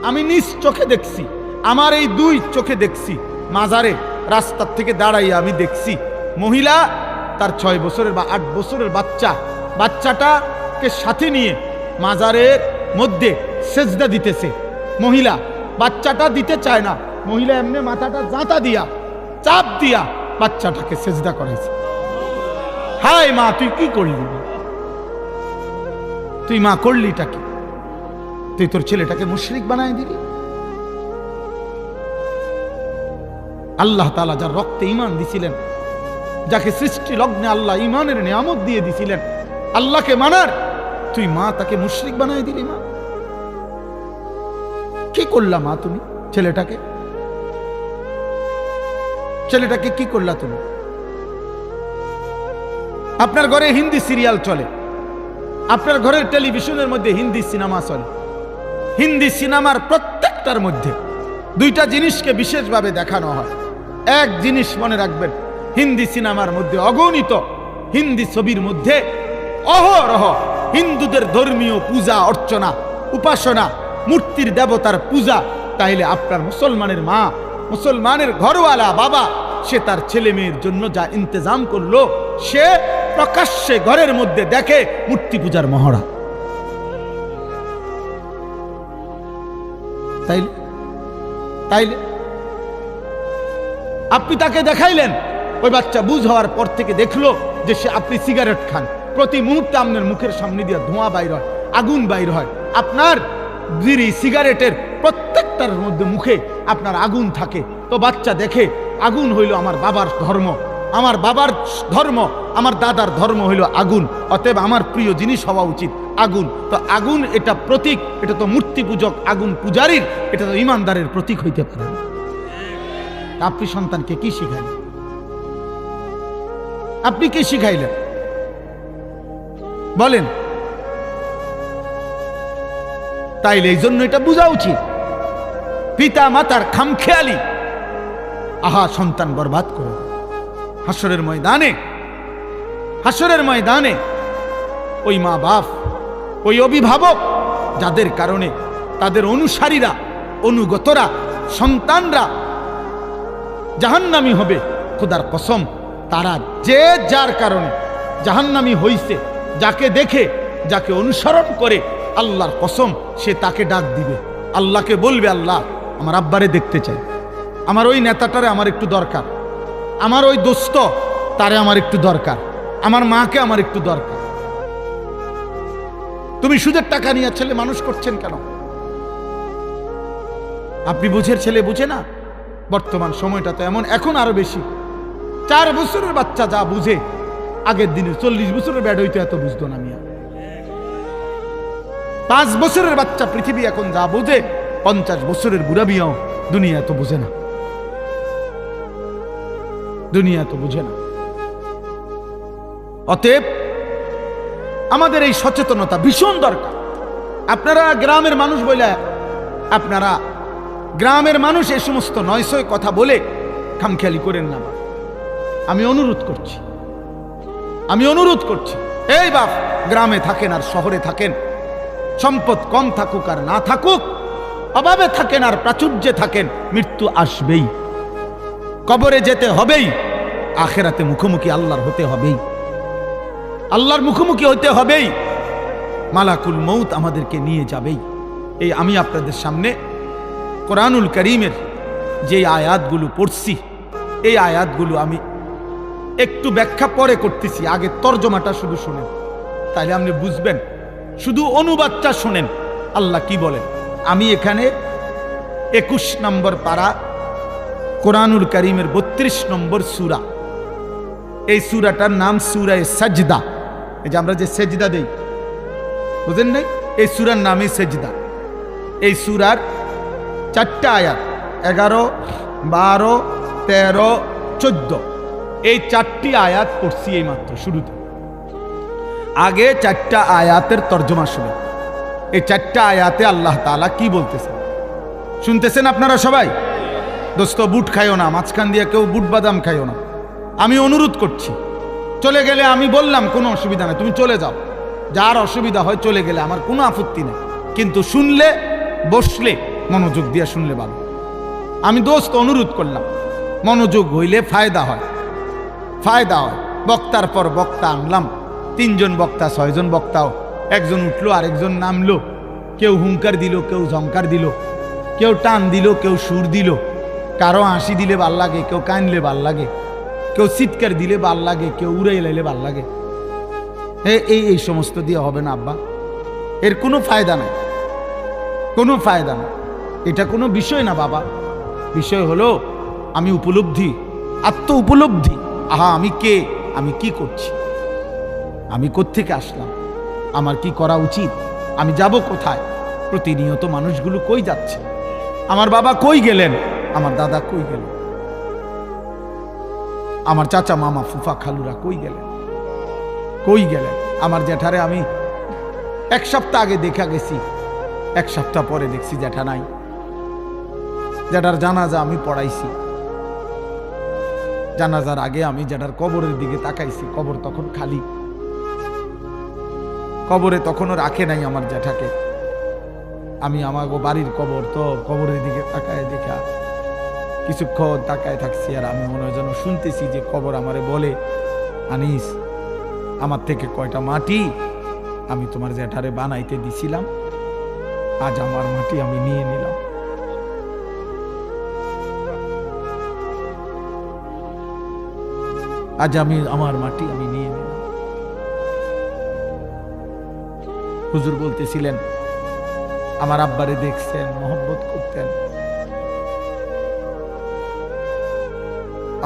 আমি নিজ চোখে দেখছি, আমার এই দুই চোখে দেখছি, মাজারে রাস্তার থেকে দাঁড়াইয়া আমি দেখছি মহিলা তার 6 বছরের বা 8 বছরের বাচ্চাটাকে সাথে নিয়ে মাজারের মধ্যে সেজদা দিতেছে। মহিলা বাচ্চাটা দিতে চায় না, মহিলা এমনি মাথাটা জাঁতা দিয়া চাপ দিয়া বাচ্চাটাকে সেজদা করাইছে। হায় মা, তুই কি করলি? তুই মা করলিটা কি? তুই তোর ছেলেটাকে মুশরিক বানায় দিলি। আল্লাহ তাআলা যার রক্তে ঈমান দিছিলেন, যাকে সৃষ্টি লগ্নে আল্লাহ ঈমানের নিয়ামত দিয়ে দিছিলেন, আল্লাহকে মানার, তুই মা তাকে মুশরিক বানায় দিলি। মা কি করলা? মা তুমি ছেলেটাকে কি করলা তুমি? আপনার ঘরে হিন্দি সিরিয়াল চলে, আপনার ঘরের টেলিভিশনের মধ্যে হিন্দি সিনেমা চলে। হিন্দি সিনেমার প্রত্যেকটার মধ্যে দুইটা জিনিসকে বিশেষভাবে দেখানো হয়। এক জিনিস মনে রাখবেন, হিন্দি সিনেমার মধ্যে অগণিত হিন্দি ছবির মধ্যে অহরহ হিন্দুদের ধর্মীয় পূজা অর্চনা, উপাসনা, মূর্তির দেবতার পূজা। তাইলে আপনার মুসলমানের মা, মুসলমানের ঘরওয়ালা বাবা, সে তার ছেলে মেয়ের জন্য যা ইন্তজাম করলো, সে প্রকাশ্যে ঘরের মধ্যে দেখে মূর্তি পূজার মহড়া। তাইলে আপনি তাকে দেখাইলেন, ওই বাচ্চা বুঝ হওয়ার পর থেকে দেখলো যে সে আপনি সিগারেট খান, প্রতি মুহূর্তে আপনার মুখের সামনে দিয়ে ধোঁয়া বাইর হয়, আগুন বাইর হয়, আপনার বিড়ি সিগারেটের প্রত্যেকটার মধ্যে মুখে আপনার আগুন থাকে। তো বাচ্চা দেখে আগুন হইল আমার বাবার ধর্ম, আমার বাবার ধর্ম, আমার দাদার ধর্ম হইল আগুন, অতএব আমার প্রিয় জিনিস হওয়া উচিত আগুন। তো আগুন এটা প্রতীক, এটা তো মূর্তি পূজক, আগুন পূজারীর, এটা তো ইমানদারের প্রতীক হইতে পারে না। আপনি সন্তানকে কি শিখাইলেন? আপনি কি শিখাইলেন বলেন? তাইলে এই জন্য এটা বোঝা উচিত, পিতা মাতার খামখেয়ালি সন্তান বরবাদ করে। হাসরের ময়দানে ওই মা বাপ, ওই অভিভাবক যাদের কারণে তাদের অনুসারীরা, অনুগতরা, সন্তানরা জাহান্নামী হবে, খোদার কসম, তারা যে যার কারণে জাহান্নামী হইছে, যাকে দেখে, যাকে অনুসরণ করে, আল্লাহর কসম, সে তাকে ডাক দিবে, আল্লাহকে বলবে, আল্লাহ আমার আব্বারে দেখতে চাই, আমার ওই নেতাটারে আমার একটু দরকার, আমার ওই দোস্ত তারে আমার একটু দরকার, আমার মাকে আমার একটু দরকার। তুমি সুদের টাকা নিয়ে ছেলে মানুষ করছেন কেন? আপনি বুঝের ছেলে বুঝে না? বর্তমান সময়টা তো এমন, এখন আরো বেশি। 4 বছরের বাচ্চা যা বুঝে, আগের দিনে 40 বছরের ব্যাড হইতো এত বুঝতো না মিয়া। 5 বছরের বাচ্চা পৃথিবী এখন যা বুঝে, 50 বছরের বুড়া বিয়াও দুনিয়া এত বুঝে না, দুনিয়া এত বুঝে না। অতএব আমাদের এই সচেতনতা ভীষণ দরকার। আপনারা গ্রামের মানুষ বলে, আপনারা গ্রামের মানুষ এই সমস্ত নয়সয় কথা বলে খামখেয়ালি করেন না। আমি অনুরোধ করছি, এই বাপ, গ্রামে থাকেন আর শহরে থাকেন, সম্পদ কম থাকুক আর না থাকুক, অভাবে থাকেন আর প্রাচুর্যে থাকেন, মৃত্যু আসবেই, কবরে যেতে হবেই, আখেরাতে মুখোমুখি আল্লাহর হতে হবেই, আল্লাহর মুখোমুখি হতে হবেই, মালাকুল মউত আমাদেরকে নিয়ে যাবেই। এই আমি আপনাদের সামনে কোরআনুল কারীমের যে আয়াতগুলো পড়ছি, এই আয়াতগুলো আমি একটু ব্যাখ্যা পরে করতেছি, আগে তর্জমাটা শুধু শুনেন, তাইলে আপনি বুঝবেন। শুধু অনুবাদটা শুনেন আল্লাহ কি বলেন। আমি এখানে 21 নম্বর পারা কোরআনুল কারীমের 32 নম্বর সূরা, এই সূরাটার নাম সূরায়ে সাজদা। এই যে আমরা যে সেজদা দেই, বুঝেন নাই? এই সূরার নামই সেজদা। এই সূরার 4টা আয়াত, 11, 12, 13, 14, এই 4টি আয়াত পড়ছি এই মাত্র শুরুতে। আগে 4টা আয়াতের তর্জমা শুনে, এই 4টা আয়াতে আল্লাহ তাআলা কি বলতেছেন শুনতেছেন আপনারা সবাই? দোস্ত, বুট খাইও না, মাঝখান দিয়ে কেউ বুট বাদাম খাইও না। আমি অনুরোধ করছি, চলে গেলে আমি বললাম কোনো অসুবিধা নেই, তুমি চলে যাও, যার অসুবিধা হয় চলে গেলে আমার কোনো আপত্তি নেই, কিন্তু শুনলে, বসলে, মনোযোগ দিয়ে শুনলে ভালো। আমি দোস্ত অনুরোধ করলাম, মনোযোগ হইলে ফায়দা হয়, ফায়দা হয়। বক্তার পর বক্তা আনলাম, 3 জন বক্তা, 6 জন বক্তাও, একজন উঠলো আরেকজন নামলো, কেউ হুঙ্কার দিল, কেউ ঝঙ্কার দিল, কেউ টান দিল, কেউ সুর দিল, কারো হাসি দিলে ভাল লাগে, কেউ কানলে ভাল লাগে, কেউ চিৎকার দিলে ভাল লাগে, কেউ উড়ে লাইলে ভাল লাগে। এই সমস্ত দিয়ে হবে না আব্বা, এর কোনো ফায়দা নাই, কোনো ফায়দা নাই। এটা কোনো বিষয় না বাবা, বিষয় হলো আমি উপলব্ধি, আত্ম উপলব্ধি। আহা, আমি কে, আমি কি করছি, আমি কোত্থেকে আসলাম, আমার কি করা উচিত, আমি যাব কোথায়, প্রতিনিয়ত মানুষগুলো কই যাচ্ছে, আমার বাবা কই গেলেন, আমার দাদা কই গেলেন, আমার চাচা মামা ফুফা খালুরা কই গেলেন, কই গেলেন। আমার জ্যাঠারে আমি 1 সপ্তাহ আগে দেখা গেছি, 1 সপ্তাহ পরে দেখছি জ্যাঠা নাই। জ্যাঠার জানাজা আমি পড়াইছি, জানাজার আগে আমি জ্যাঠার কবরের দিকে তাকাইছি, কবর তখন খালি, কবরে তখনও রাখে নাই আমার জ্যাঠাকে। আমি আমার বাড়ির কবর তো কবরের দিকে তাকায় দেখা কিছুক্ষণ তাকায় থাকছি, আর আমি মনে হয় যেন শুনতেছি যে কবর আমারে বলে, আনিস, আমার থেকে কয়টা মাটি আমি তোমার জ্যাঠারে বানাইতে দিছিলাম, আজ আমার মাটি আমি নিয়ে নিলাম। আজ আমি আমার মাটি আমি নিয়ে নিলাম। হুজুর বলতেছিলেন, আমার আব্বারে দেখছেন, মহব্বত করতেন।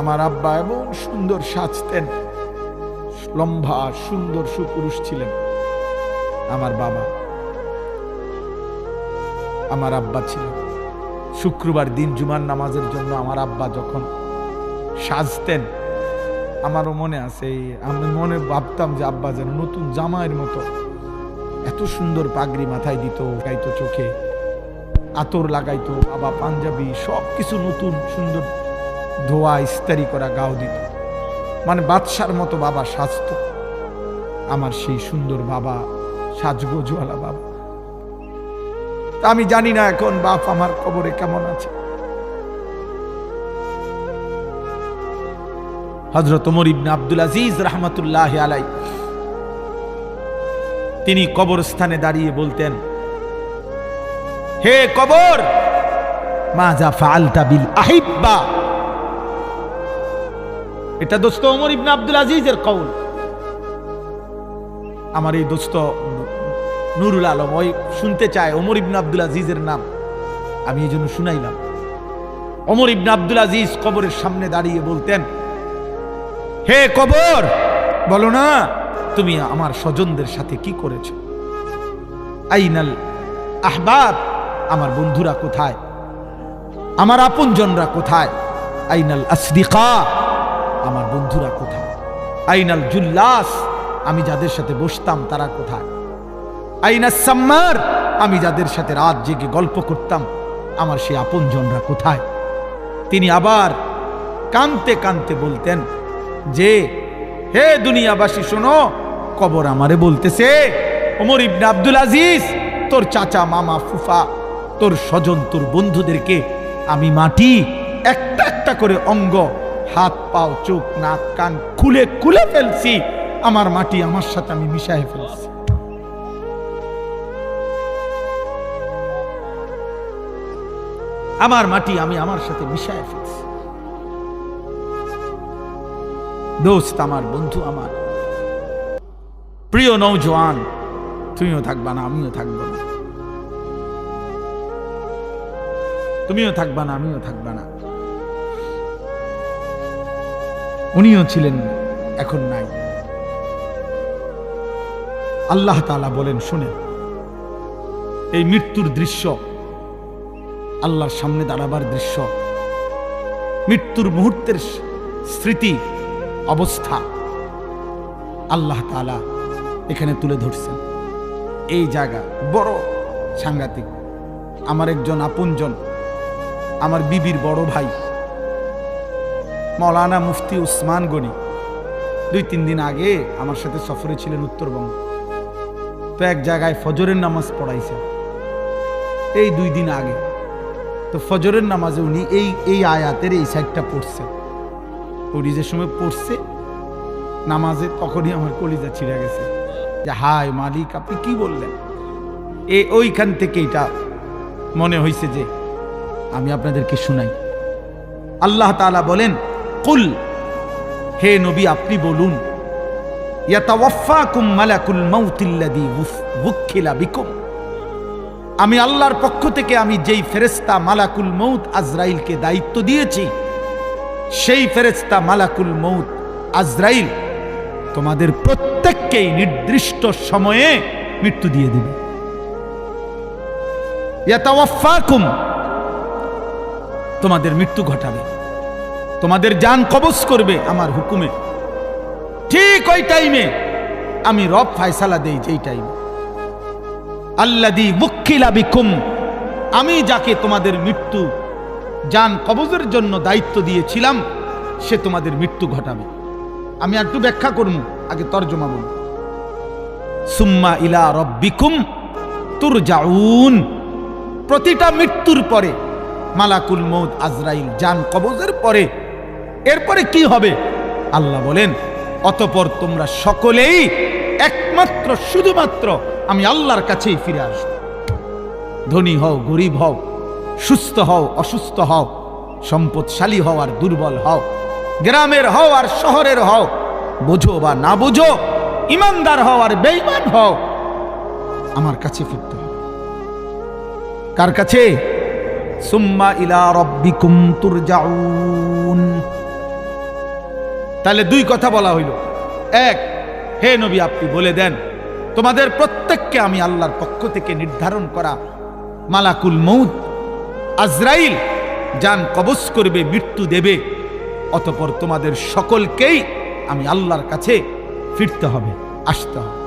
আমার আব্বা এমন সুন্দর সাজতেন, লম্বা সুন্দর সুপুরুষ ছিলেন। আমার বাবা, আমার আব্বা ছিলেন। শুক্রবার দিন জুমার নামাজের জন্য আমার আব্বা যখন সাজতেন, আমারও মনে আছে, আমি মনে ভাবতাম যে আব্বা যেন নতুন জামাইয়ের মতো এত সুন্দর পাগড়ি মাথায় দিত, গাইতো চোখে, আতর লাগাইতো, বাবা পাঞ্জাবি সব কিছু নতুন সুন্দর ধোয়া ইস্তারি করা গাও দিত, মানে বাদশার মতো বাবা সাজত। আমার সেই সুন্দর বাবা, সাজগোজওয়ালা বাবা। আমি জানি না এখন বাপ আমার কবরে কেমন আছে। হযরত ওমর ইবনে আব্দুল আজিজ রাহমাতুল্লাহ আলাইহি তিনি কবরস্থানে দাঁড়িয়ে বলতেন, হে কবর, মাজা ফাআলতা বিল আহিব্বা। এটা দোস্ত ওমর ইবনে আব্দুল আজিজের কওল। আমার এই দোস্ত নুরুল আলম ওই শুনতে চায় ওমর ইবনে আব্দুল আজিজের নাম, আমি এই জন্য শুনাইলাম। ওমর ইবনে আব্দুল আজিজ কবরের সামনে দাঁড়িয়ে বলতেন, হে কবর, বলো না তুমি আমার স্বজনদের সাথে কি করেছ? আইনাল আহবাব, আমার বন্ধুরা কোথায়, আমার আপনজনরা কোথায়? আইনাল আসদিকা, আমার বন্ধুরা কোথায়? আইনাল জুল্লাস, আমি যাদের সাথে বসতাম তারা কোথায়? আইনাস সাম্মার, আমি যাদের সাথে রাত জেগে গল্প করতাম আমার সেই আপনজনরা কোথায়? তিনি আবার কানতে কানতে বলতেন যে, হে দুনিয়াবাসী শোনো, কবর আমারে বলতেছে, ওমর ইবনে আব্দুল আজিজ, তোর চাচা মামা ফুফা, তোর স্বজন, তোর বন্ধুদেরকে আমি মাটি একটা একটা করে অঙ্গ, হাত পাও চোখ নাক কান খুলে খুলে ফেলছি, আমার মাটি আমার সাথে আমি মিশাই ফেলছি। আমার মাটি আমি আমার সাথে মিশাই ফেলছি। দোস্ত আমার, বন্ধু আমার, প্রিয় নওজোয়ান, তুমিও থাকবা না আমিও থাকবো না, তুমিও থাকবা না আমিও থাকবা না। উনিও ছিলেন, এখন নাই। আল্লাহ তাআলা বলেন, শুনেন, এই মৃত্যুর দৃশ্য, আল্লাহর সামনে দাঁড়াবার দৃশ্য, মৃত্যুর মুহূর্তের স্মৃতি অবস্থা আল্লাহ তাআলা এখানে তুলে ধরছেন। এই জায়গা বড় সাংঘাতিক। আমার একজন আপনজন, আমার বিবির বড় ভাই মাওলানা মুফতি উসমান গনি 2-3 দিন আগে আমার সাথে সফরে ছিলেন উত্তরবঙ্গ। তো এক জায়গায় ফজরের নামাজ পড়াইছেন এই 2 দিন আগে। তো ফজরের নামাজে উনি এই আয়াতের এই সাইডটা পড়ছেন। উনি যে সময় পড়ছে নামাজে, তখনই আমার কলিজা ছিঁড়ে গেছে যে হায় মালিক আপনি কি বললেন। ওইখান থেকে এটা মনে হয়েছে যে আমি আপনাদেরকে শুনাই। আল্লাহ তাআলা বলেন, কুল, হে নবী আপনি বলুন, ইয়াতাওয়াফাকুম মালাকুল মাউতিল্লাযী ওয়াক্কিলা বিকুম, আমি আল্লাহর পক্ষ থেকে আমি যেই ফেরেশতা মালাকুল মউত আজরাইলকে দায়িত্ব দিয়েছি, সেই ফেরেশতা মালাকুল মউত আজরাইল তোমাদের প্রত্যেককেই নির্দিষ্ট সময়ে মৃত্যু দিয়ে দেবে। ইয়াতাওয়াফাকুম, তোমাদের মৃত্যু ঘটাবে, তোমাদের জান কবজ করবে আমার হুকুমে। ঠিক ওই টাইমে আমি রব ফয়সালা দেই, যেই টাইমে আল্লাযী ওয়াক্কিলা বিকুম, আমি যাকে তোমাদের মৃত্যু জান কবজের জন্য দায়িত্ব দিয়েছিলাম সে তোমাদের মৃত্যু ঘটাবে। আমি একটু ব্যাখ্যা করব, আগে তরজমা বলব। সুম্মা ইলা রাব্বিকুম তুরজাউন, প্রতিটা মৃত্যুর পরে মালাকুল মউত আজরাইল জান কবজের পরে এরপরে কি হবে আল্লাহ বলেন, অতঃপর তোমরা সকলেই একমাত্র শুধুমাত্র আমি আল্লাহর কাছেই ফিরে আসো। ধনী হও গরিব হও, সুস্থ হও অসুস্থ হও, সম্পদশালী হও আর দুর্বল হও, গ্রামের হও আর শহরের হও, বোঝো বা না বোঝো, ইমানদার হও আর বেঈমান হও, আমার কাছে ফিরতে হবে। কার কাছে? সুম্মা ইলা রাব্বিকুম তুরজাউন। তাহলে দুই কথা বলা হইল। এক, হে নবী আপনি বলে দেন তোমাদের প্রত্যেককে আমি আল্লাহর পক্ষ থেকে নির্ধারণ করা মালাকুল মউত আজরাইল জান কবজ করবে, মৃত্যু দেবে, অতঃপর তোমাদের সকলকেই আমি আল্লাহর কাছে ফিরতে হবে, আসতে হবে।